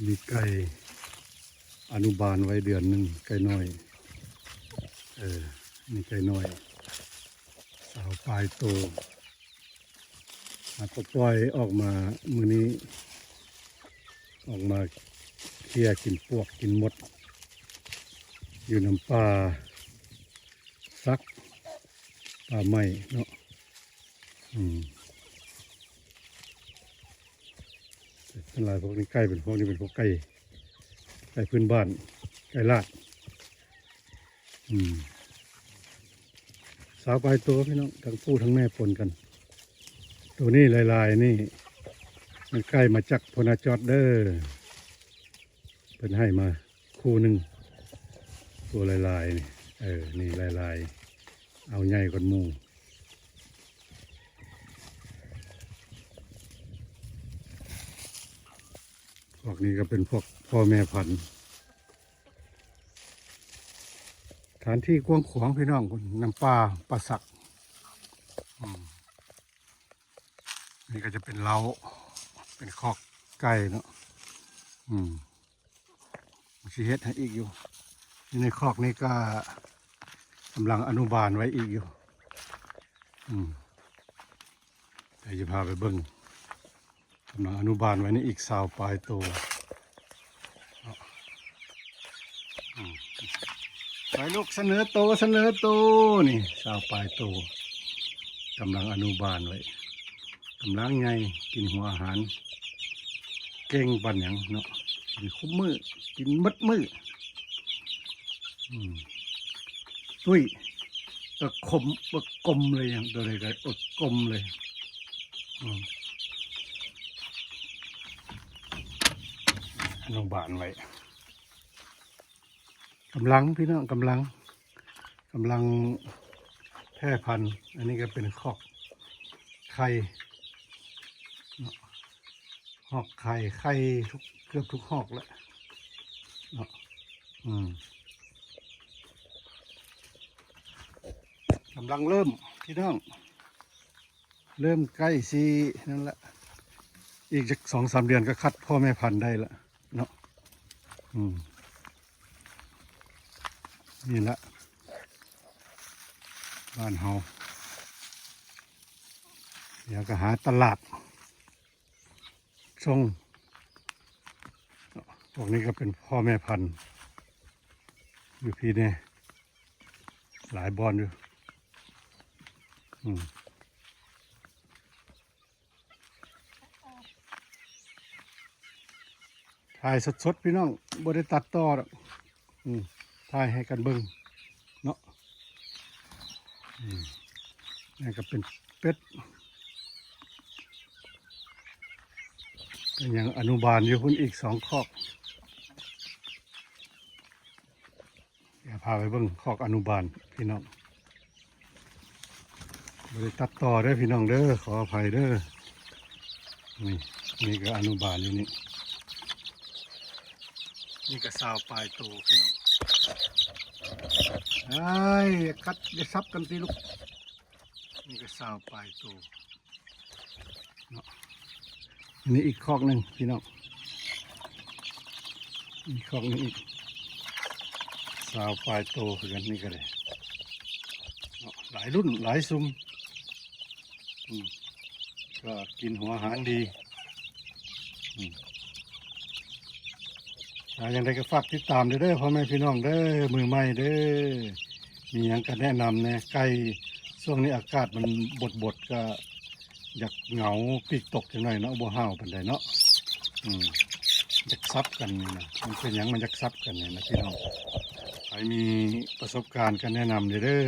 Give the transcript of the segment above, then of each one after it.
มีไก่อนุบาลไว้เดือนหนึ่งไก่น้อยนี่ไก่น้อยสาวปลายโตก็ปล่อยออกมามื้อนี้ออกมาเคลียร์กินปวกกินมดอยู่น้ำปลาซักปลาไหมเนาะเป็นลายพวกนี้ไก่เป็นพวกนี้เป็นพวกไก่พื้นบ้านไก่ลาดสาวปลายตัวพี่น้องทั้งผู้ทั้งแม่ปนกันตัวนี้ลายๆนี่มันใกล้มาจากพนาจอดเด้อเป็นให้มาคู่หนึ่งตัวลายๆนี่นี่ลายๆเอาใหญ่กว่าหมู่พวกนี้ก็เป็นพวกพ่อแม่พันธุ์ฐานที่กว้างขวางพี่น้องน้ำปลาสักนี่ก็จะเป็นเล้าเป็นคอกไก่เนาะมันสิเฮ็ดให้อีกอยู่ในคอกนี้ก็กำลังอนุบาลไว้อีกอยู่เดี๋ยวจะพาไปเบิ่งกำลังอนุบาลไว้นี่อีกสาวปลายโตไปลูกเสนอโตนี่สาวปลายโตกำลังอนุบาลไว้กำลังไงกินหัวอาหารเก่งปันอย่างเนาะกินคุ้มมือกินมัดมือตุ้ยตะคมตะกลมเลยอย่างตัวเลยก็กลมเลยอนุบาลไว้กำลังพี่น้องกำลังแพร่พันธุ์อันนี้ก็เป็นคอกไข่หอกไข่เกือบทุกหอกแล้วเนาะกำลังเริ่มพี่น้องเริ่มใกล้ซีนั่นแหละอีกจาก2-3 เดือนก็คัดพ่อแม่พันธุ์ได้ละเนาะนี่ละบ้านเฮาเดี๋ยวก็หาตลาดส่งพวกนี้ก็เป็นพ่อแม่พันธุ์อยู่พี่เนี่ยหลายบอนอยู่ถ่ายสดๆพี่น้องบ่ได้ตัดต่อหรอกถ่ายให้กันเบิ่งเนาะนี่ก็เป็นเป็ดเป็นอย่างอนุบาลอยู่พุ่นอีก2 คอกเดี๋ยวพาไปเบิ่งคอกอนุบาลพี่น้องบ่ได้ตัดต่อเด้อพี่น้องเด้อขออภัยเด้อนี่ก็อนุบาลอยู่นี่ก็สาวปลายโตพี่น้องกัดจะซับกันสิลูกนี่ก็สาวปลายโตเนาะอันนี้อีกคอกหนึ่งพี่น้องอีกคอกนึงอีกสาวปลายโตคือกันนี่ก็เลยหลายรุ่นหลายซุ้มก็กินหัวอาหารดีอย่างไรก็ฝากติดตามเด้อพ่อแม่พี่น้องเด้อมือใหม่เด้อมีอย่างก็แนะนำเนี่ยไก่ช่วงนี้อากาศมันบดก็อยากเหงาปีกตกจังหน่อยเนาะบัวห้าวเป็นไดเนาะอยากซับกันนี่นะมันเป็นอย่างมันอยากซับกันเนี่ยนะพี่น้องใครมีประสบการณ์ก็แนะนำเด้อ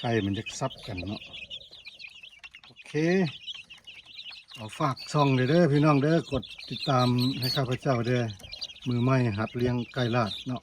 ไก่มันอยากซับกันเนาะโอเคเอาฝากช่องเด้อพี่น้องเด้อกดติดตามให้ข้าพเจ้าเด้อมือใหม่หัดเลี้ยงไก่ลาดเนาะ